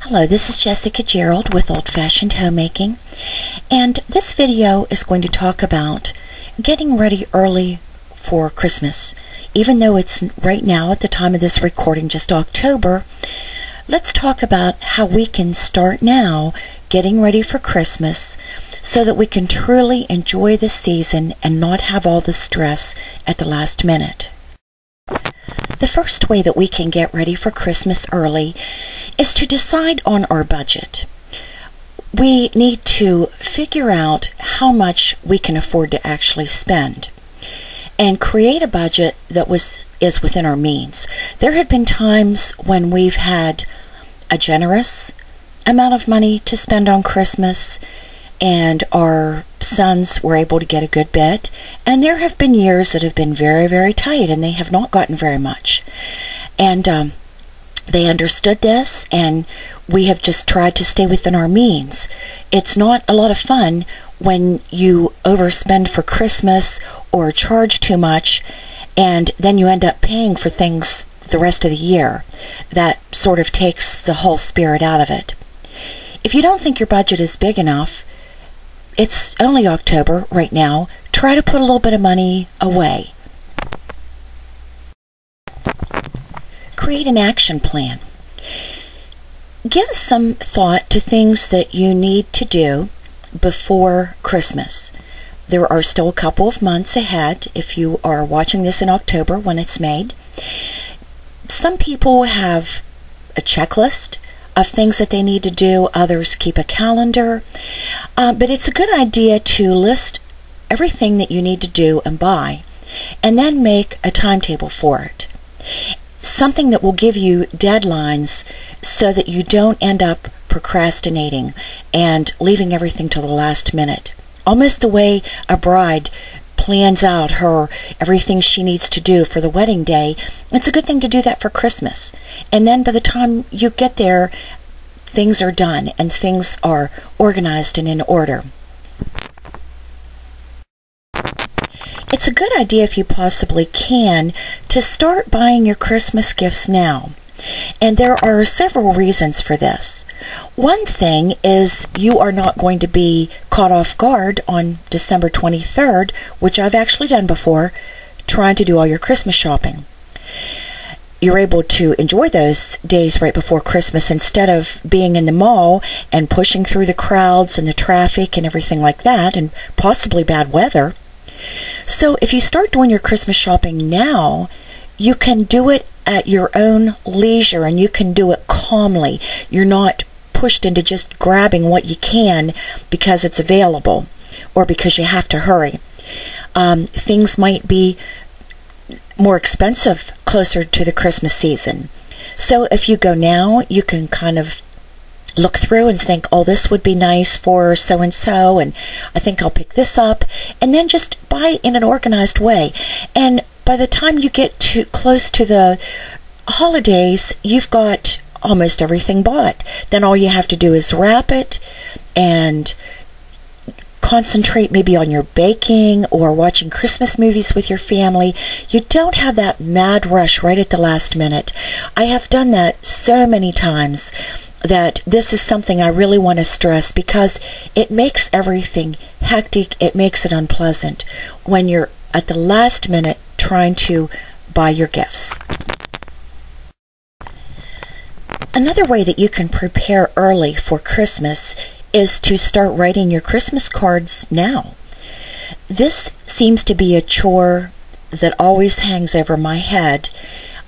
Hello, this is Jessica Gerald with Old Fashioned Homemaking, and this video is going to talk about getting ready early for Christmas. Even though it's right now at the time of this recording just October, let's talk about how we can start now getting ready for Christmas so that we can truly enjoy the season and not have all the stress at the last minute. The first way that we can get ready for Christmas early is to decide on our budget. We need to figure out how much we can afford to actually spend and create a budget that is within our means. There have been times when we've had a generous amount of money to spend on Christmas and our sons were able to get a good bit, and there have been years that have been very, very tight and they have not gotten very much. And they understood this, and we have just tried to stay within our means. It's not a lot of fun when you overspend for Christmas or charge too much and then you end up paying for things the rest of the year. That sort of takes the whole spirit out of it. If you don't think your budget is big enough, it's only October right now. Try to put a little bit of money away. Create an action plan. Give some thought to things that you need to do before Christmas. There are still a couple of months ahead if you are watching this in October when it's made. Some people have a checklist of things that they need to do. Others keep a calendar. But it's a good idea to list everything that you need to do and buy, and then make a timetable for it. Something that will give you deadlines so that you don't end up procrastinating and leaving everything till the last minute. Almost the way a bride plans out everything she needs to do for the wedding day. It's a good thing to do that for Christmas. And then by the time you get there, things are done and things are organized and in order. It's a good idea, if you possibly can, to start buying your Christmas gifts now. And there are several reasons for this. One thing is you are not going to be caught off guard on December 23rd, which I've actually done before, trying to do all your Christmas shopping. You're able to enjoy those days right before Christmas instead of being in the mall and pushing through the crowds and the traffic and everything like that, and possibly bad weather. So if you start doing your Christmas shopping now, you can do it at your own leisure and you can do it calmly. You're not pushed into just grabbing what you can because it's available or because you have to hurry. Things might be more expensive closer to the Christmas season. So if you go now, you can kind of look through and think, oh, this would be nice for so-and-so, and I think I'll pick this up, and then just buy in an organized way. And by the time you get close to the holidays, you've got almost everything bought. Then all you have to do is wrap it and concentrate maybe on your baking or watching Christmas movies with your family. You don't have that mad rush right at the last minute. I have done that so many times that this is something I really want to stress because it makes everything hectic. It makes it unpleasant when you're at the last minute trying to buy your gifts. Another way that you can prepare early for Christmas is to start writing your Christmas cards now. This seems to be a chore that always hangs over my head.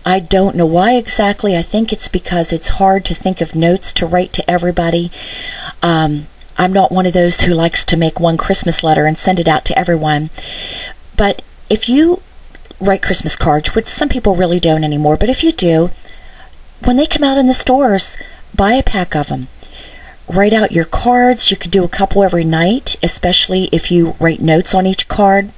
I don't know why exactly. I think it's because it's hard to think of notes to write to everybody. I'm not one of those who likes to make one Christmas letter and send it out to everyone. But if you write Christmas cards, which some people really don't anymore, but if you do, when they come out in the stores, buy a pack of them. Write out your cards. You could do a couple every night, especially if you write notes on each card.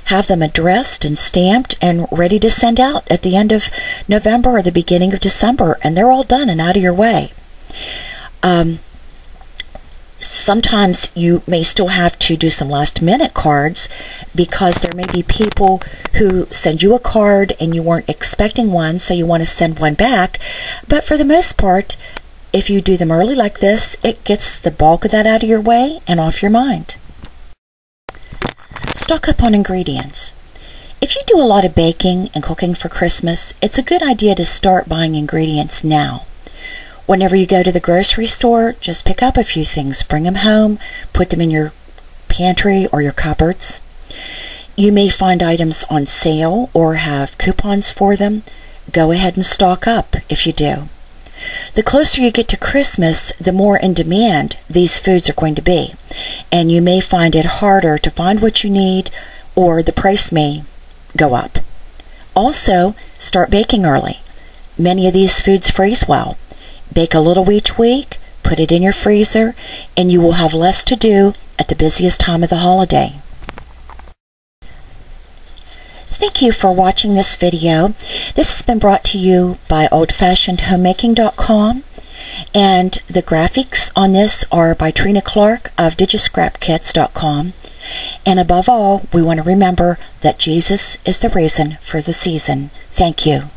Have them addressed and stamped and ready to send out at the end of November or the beginning of December, and they're all done and out of your way. Sometimes you may still have to do some last-minute cards because there may be people who send you a card and you weren't expecting one, so you want to send one back. But for the most part, if you do them early like this, it gets the bulk of that out of your way and off your mind. Stock up on ingredients. If you do a lot of baking and cooking for Christmas, it's a good idea to start buying ingredients now. Whenever you go to the grocery store, just pick up a few things, bring them home, put them in your pantry or your cupboards. You may find items on sale or have coupons for them. Go ahead and stock up if you do. The closer you get to Christmas, the more in demand these foods are going to be, and you may find it harder to find what you need, or the price may go up. Also, start baking early. Many of these foods freeze well. Bake a little each week, put it in your freezer, and you will have less to do at the busiest time of the holiday. Thank you for watching this video. This has been brought to you by oldfashionedhomemaking.com, and the graphics on this are by Trina Clark of digiscrapkits.com. And above all, we want to remember that Jesus is the reason for the season. Thank you.